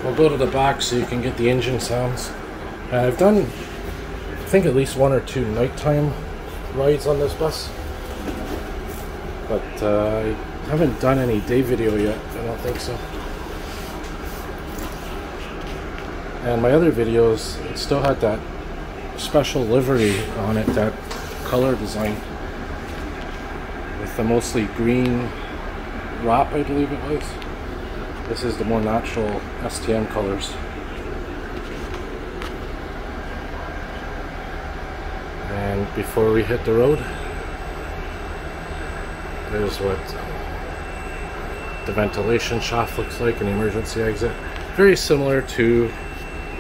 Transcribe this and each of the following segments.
We'll go to the back so you can get the engine sounds. I've done, I think, at least 1 or 2 nighttime rides on this bus, but I haven't done any day video yet. I don't think so. And my other videos, it still had that special livery on it, that color design with the mostly green wrap, I believe it was. This is the more natural STM colors. And before we hit the road, there's what the ventilation shaft looks like, an emergency exit. Very similar to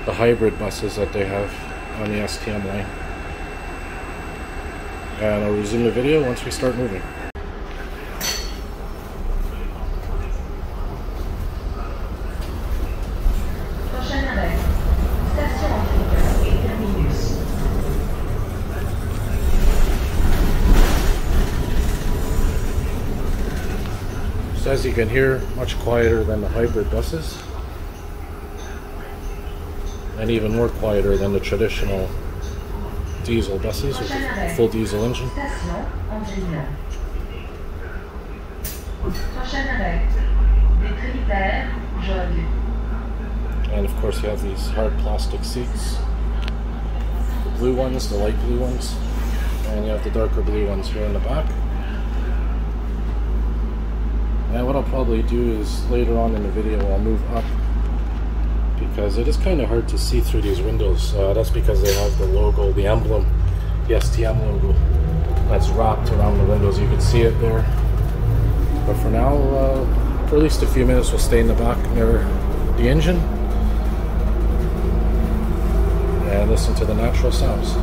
the hybrid buses that they have on the STM line. And I'll resume the video once we start moving. So as you can hear, much quieter than the hybrid buses, and even more quieter than the traditional diesel buses with a full diesel engine. And of course you have these hard plastic seats, the blue ones, the light blue ones, and you have the darker blue ones here in the back. And what I'll probably do is later on in the video I'll move up, because it is kind of hard to see through these windows. That's because they have the logo, the emblem, the STM logo that's wrapped around the windows. You can see it there. But for now, for at least a few minutes, we'll stay in the back near the engine and listen to the natural sounds.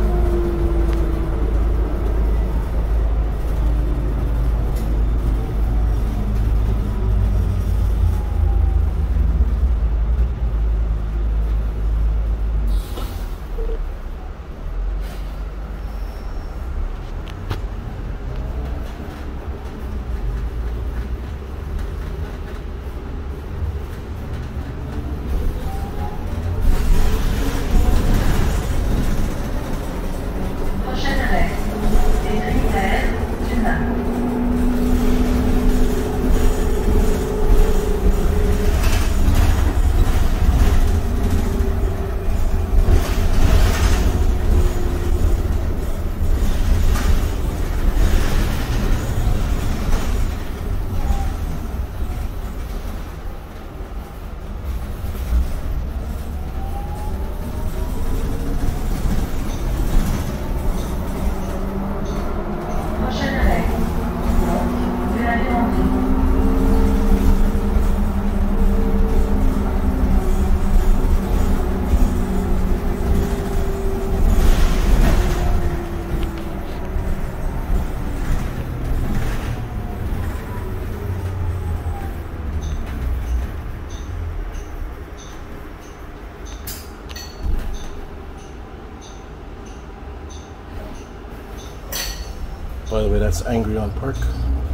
By the way, that's Angrignon Park,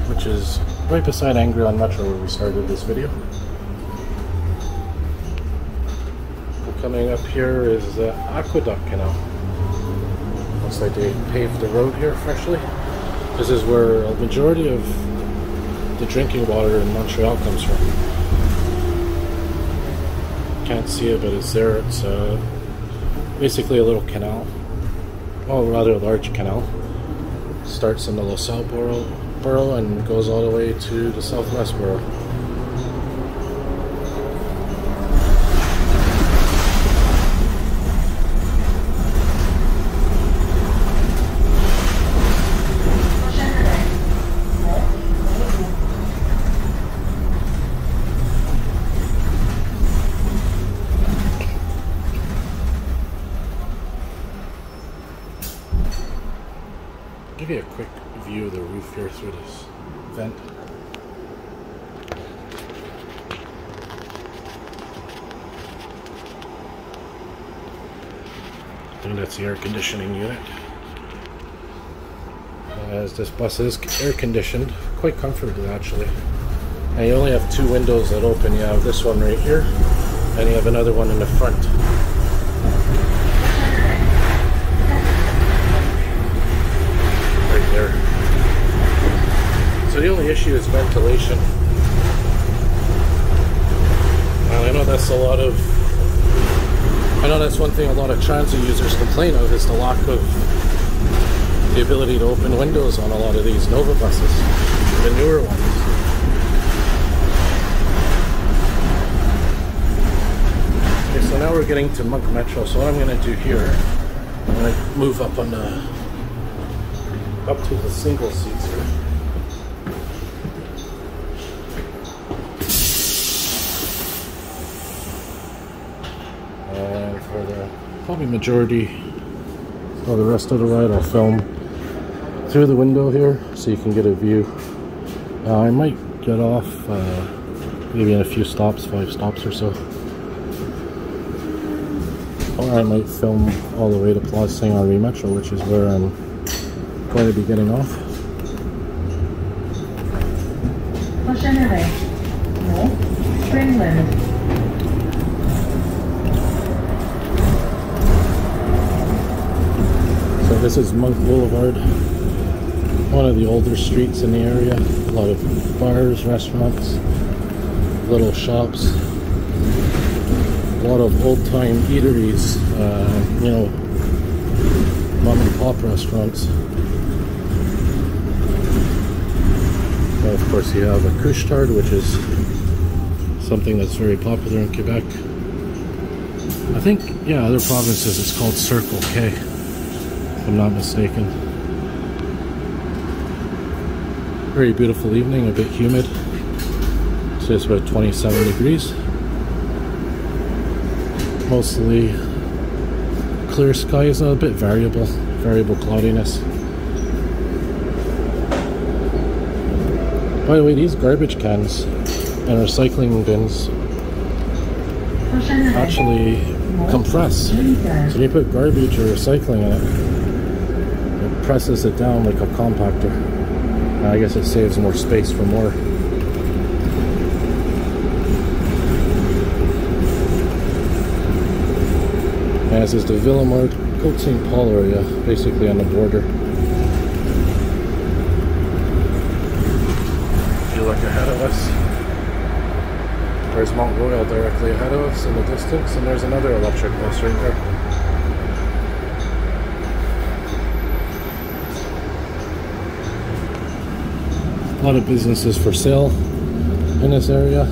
which is right beside Angrignon Metro where we started this video. Coming up here is the Aqueduct Canal. Looks like they paved the road here freshly. This is where a majority of the drinking water in Montreal comes from. Can't see it, but it's there. It's basically a little canal. Well, rather a large canal. Starts in the LaSalle borough and goes all the way to the Southwest borough. Give you a quick view of the roof here through this vent. I think that's the air conditioning unit. As this bus is air conditioned, quite comfortably actually. And you only have two windows that open. You have this one right here, And you have another one in the front. Right there. So the only issue is ventilation. I know that's one thing a lot of transit users complain of, is the lack of the ability to open windows on a lot of these Nova buses, the newer ones. Okay, so now we're getting to Monk Metro. So what I'm going to do here, I'm going to move up to the single seats here. And for the probably majority of the rest of the ride, I'll film through the window here so you can get a view. I might get off maybe in a few stops, 5 stops or so. Or I might film all the way to Place Saint-Henri Metro, which is where I'm going to be getting off. Prochain arrêt, North Springland. So this is Monk Boulevard, one of the older streets in the area. A lot of bars, restaurants, little shops, a lot of old-time eateries, you know, mom and pop restaurants. And of course you have a couche-tard, which is something that's very popular in Quebec. I think, yeah, other provinces it's called Circle K, if I'm not mistaken. Very beautiful evening, a bit humid. So it's about 27 degrees. Mostly clear skies, a bit variable cloudiness. By the way, these garbage cans and recycling bins actually compress. So when you put garbage or recycling in it presses it down like a compactor. I guess it saves more space for more. And this is the Ville-Émard, Côte St. Paul area, basically on the border. If you look ahead of us, there's Montreal directly ahead of us in the distance, and there's another electric bus right there. A lot of businesses for sale in this area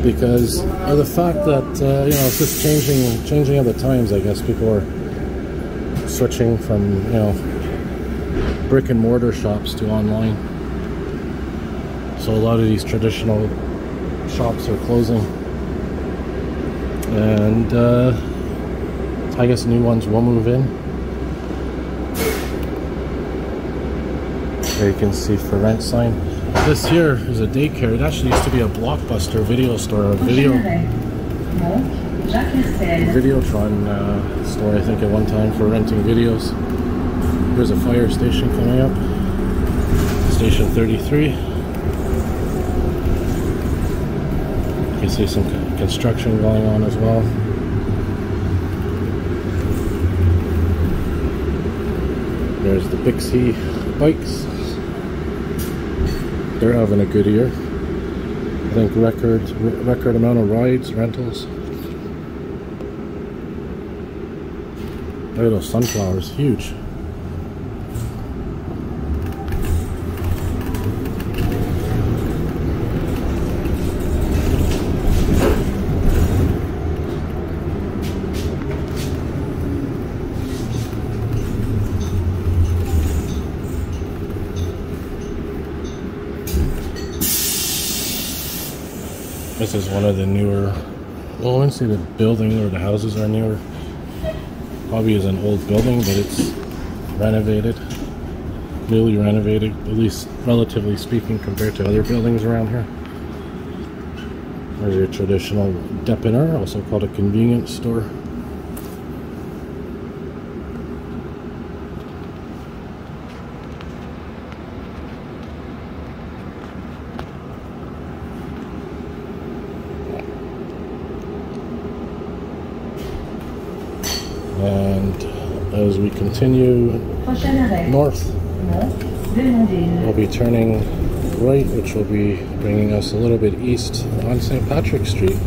because of the fact that you know, it's just changing of the times. I guess people are switching from, you know, brick and mortar shops to online. So a lot of these traditional shops are closing, and I guess new ones will move in. There you can see for rent sign. This here is a daycare. It actually used to be a Blockbuster video store, a Videotron store, I think, at one time for renting videos. There's a fire station coming up, station 33. You can see some construction going on as well. There's the Bixie bikes. They're having a good year. I think record amount of rides, rentals. Look at those sunflowers, huge. This is one of the newer, well, I wouldn't say the building or the houses are newer. Probably is an old building, but it's renovated, newly renovated, at least relatively speaking, compared to other buildings around here. There's your traditional dépanneur, also called a convenience store. As we continue Prochain arrêt. north, Mont de Montville. we'll be turning right, which will be bringing us a little bit east on St. Patrick Street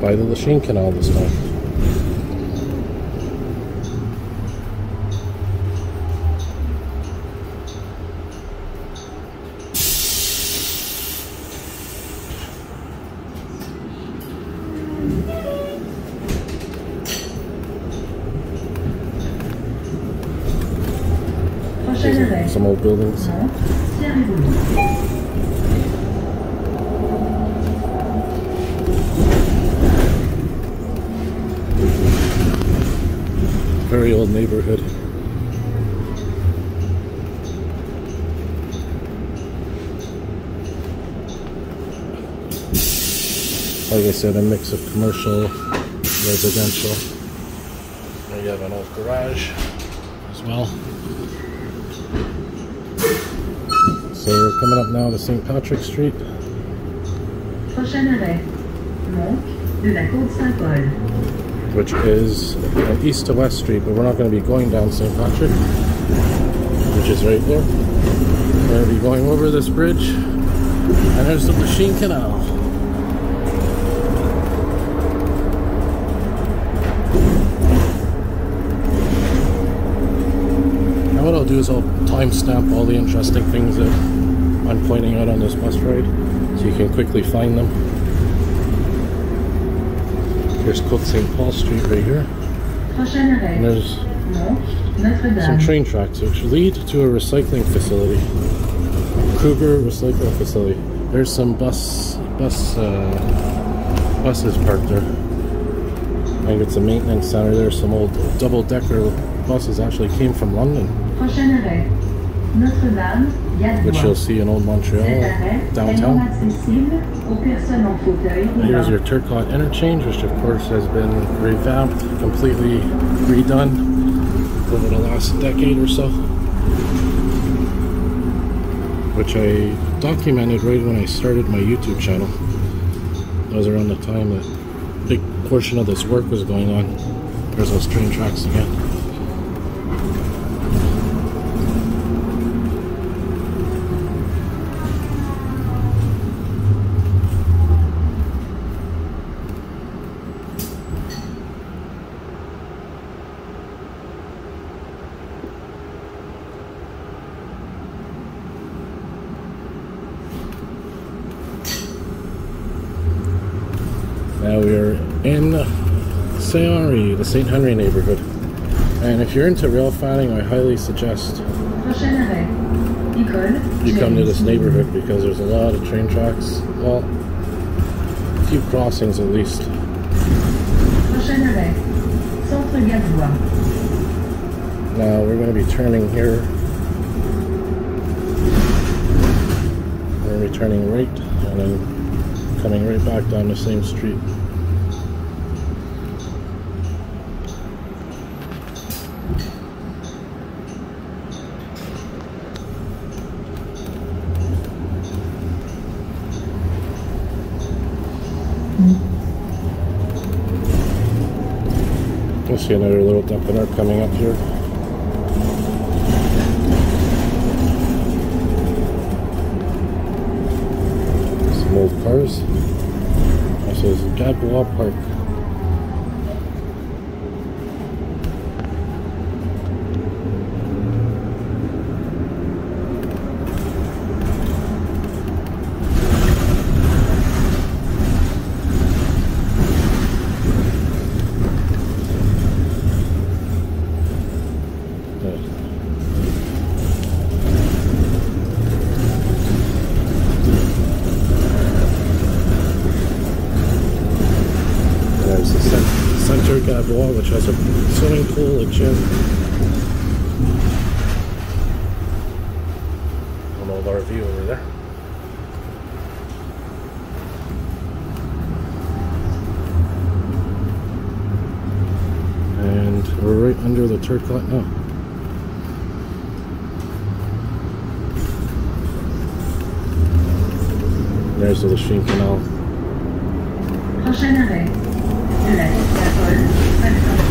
by the Lachine Canal this time. Prochain arrêt. Some old buildings. Mont Saint-Révolu. Very old neighborhood. Like I said, a mix of commercial, residential. There you have an old garage as well. So we're coming up now to St. Patrick Street. Prochain arrêt. Mont de la Côte Saint-Paul. Which is an east to west street, but we're not going to be going down St. Patrick, which is right there. We're going to be going over this bridge, and there's the Lachine Canal. And what I'll do is I'll timestamp all the interesting things that I'm pointing out on this bus ride, so you can quickly find them. Here's Côte St. Paul Street right here. Prochain arrêt. And there's Mont Notre-Dame. some train tracks which lead to a recycling facility. Kruger Recycling Facility. There's some buses parked there. I think it's a maintenance center. There's some old double-decker buses actually came from London. Prochain arrêt. Notre-Dame, Which you'll see in old Montreal, downtown. Here's your Turcotte interchange, which of course has been revamped, completely redone over the last decade or so. Which I documented right when I started my YouTube channel. That was around the time that a big portion of this work was going on. There's those train tracks again. Now we are in Saint-Henri, the St. Henry neighborhood. And if you're into rail fanning, I highly suggest you come to this neighborhood because there's a lot of train tracks. Well, a few crossings at least. Now we're going to be turning here. We're going to be turning right and then coming right back down the same street. You'll see another little dampener coming up here. Some old cars. This is Gadbois Park. Gadbois, which has a swimming pool, a gym, an old RV over there. And we're right under the Turcotte now. There's the Lachine Canal. Prochain arrêt, de la côte Saint-Paul, Saint-François.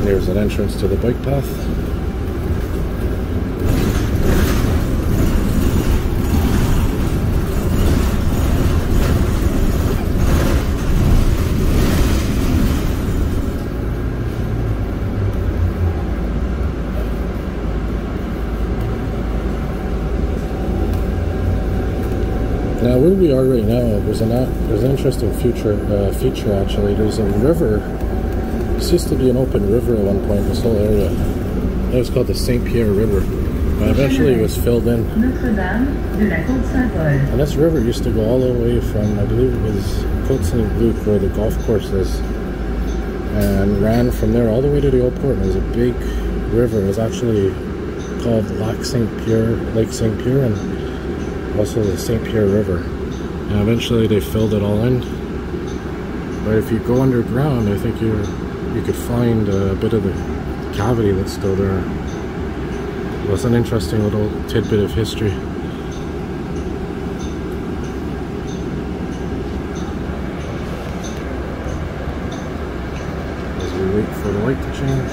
There's an entrance to the bike path. Now where we are right now, there's an interesting feature actually. There's a river. This used to be an open river at one point, this whole area. It was called the St. Pierre River. But eventually it was filled in. Notre-Dame de la Côte Saint-Paul. And this river used to go all the way from, I believe it was Côte Saint-Luc, where the golf course is, and ran from there all the way to the old port. And it was a big river. It was actually called Lake St. Pierre, and also the St. Pierre River. And eventually they filled it all in. But if you go underground, I think you could find a bit of the cavity that's still there. Well, it's an interesting little tidbit of history. As we wait for the light to change.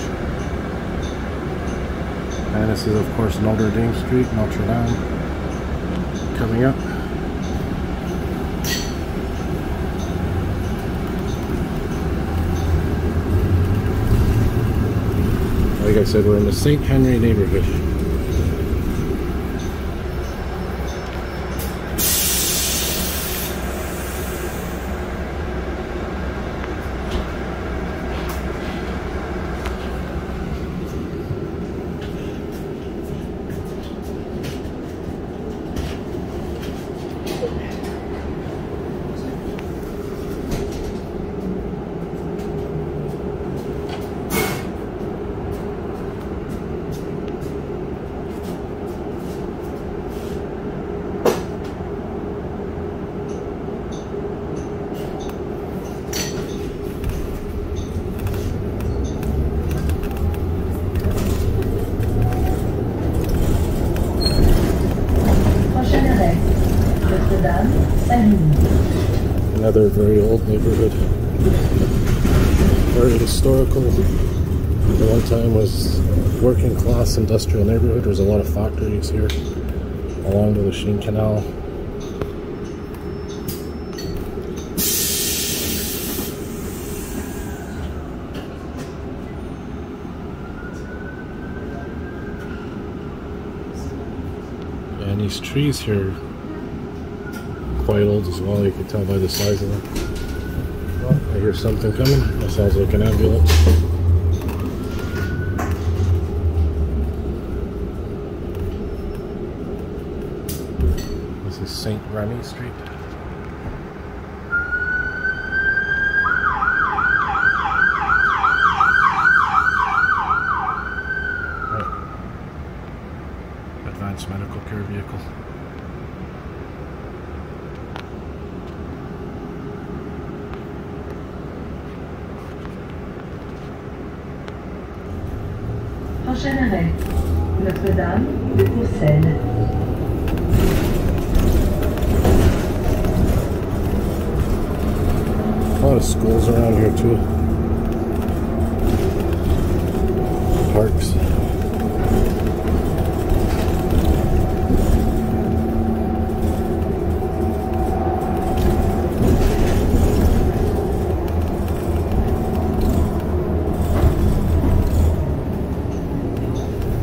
And this is of course Notre Dame Street, Notre Dame, coming up. Like I said, we're in the St. Henry neighborhood. Another very old neighborhood, very historical. At one time was working class industrial neighborhood. There's a lot of factories here along the Lachine Canal. And these trees here quite old as well, you can tell by the size of them. Oh, I hear something coming. That sounds like an ambulance. This is St. Remy Street. Oh. Advanced medical care vehicle. Prochain arrêt, Notre-Dame de Courcelles. A lot of schools around here too. Parks.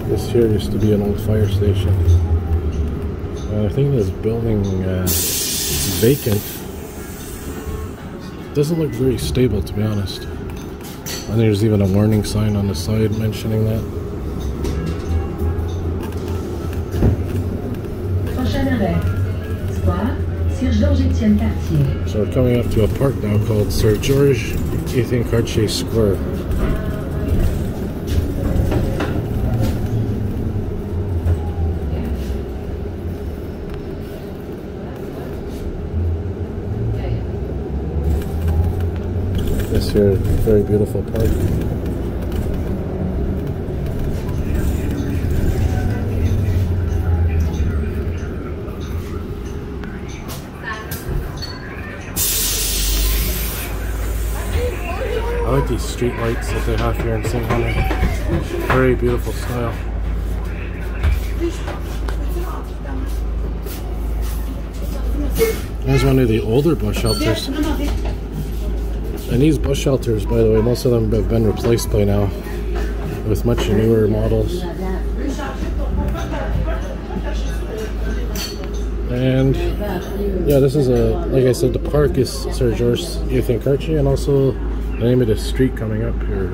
This here used to be an old fire station. I think this building is vacant. Doesn't look very stable, to be honest. And there's even a warning sign on the side mentioning that. Prochain arrêt, Square, Sir Georges Etienne Cartier. So we're coming up to a park now called Sir Georges Etienne Cartier Square. This here, very beautiful park. I like these street lights that they have here in St. Henry. Very beautiful style. There's one of the older bus shelters. And these bus shelters, by the way, most of them have been replaced by now with much newer models. And yeah, this is like I said, the park is Sir George Cartier, and also the name of the street coming up here,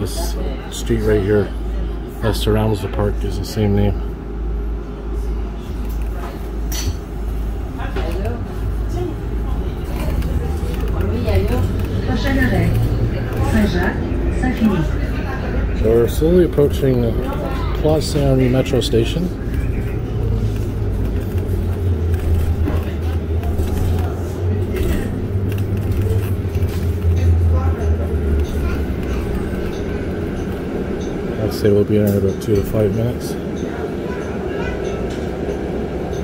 this street right here that surrounds the park, is the same name. So we're slowly approaching the Ville-Émard Metro Station. I'd say we'll be in about 2 to 5 minutes.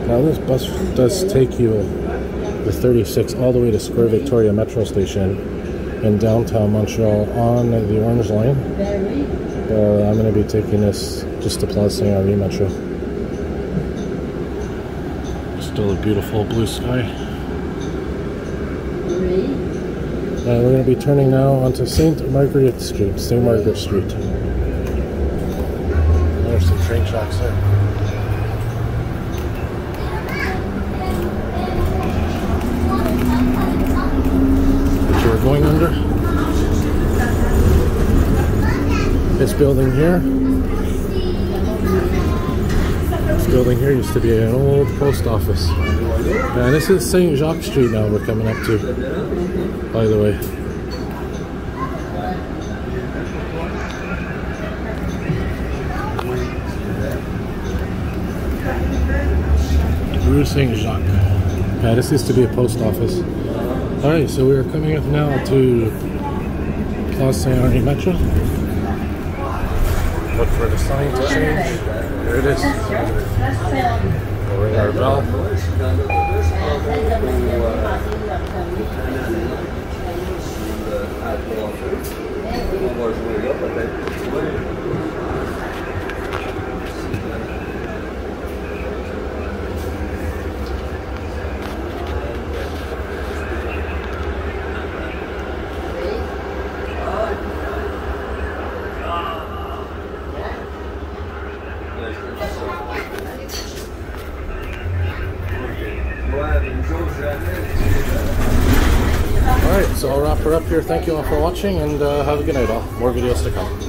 Now this bus does take you with 36 all the way to Square Victoria Metro Station in downtown Montreal on the Orange Line. I'm going to be taking this just to Ville-Émard Metro. Still a beautiful blue sky. And we're going to be turning now onto St. Margaret Street. There's some train tracks there. Which we're going under. This building here. This building here used to be an old post office. And this is St. Jacques Street now we're coming up to, by the way. Rue Saint Jacques. Yeah, this used to be a post office. Alright, so we're coming up now to Ville-Émard Metro. Look for the sign to change. There it is. We'll ring our bell. Alright, so I'll wrap her up here. Thank you all for watching, and have a good night all. More videos to come.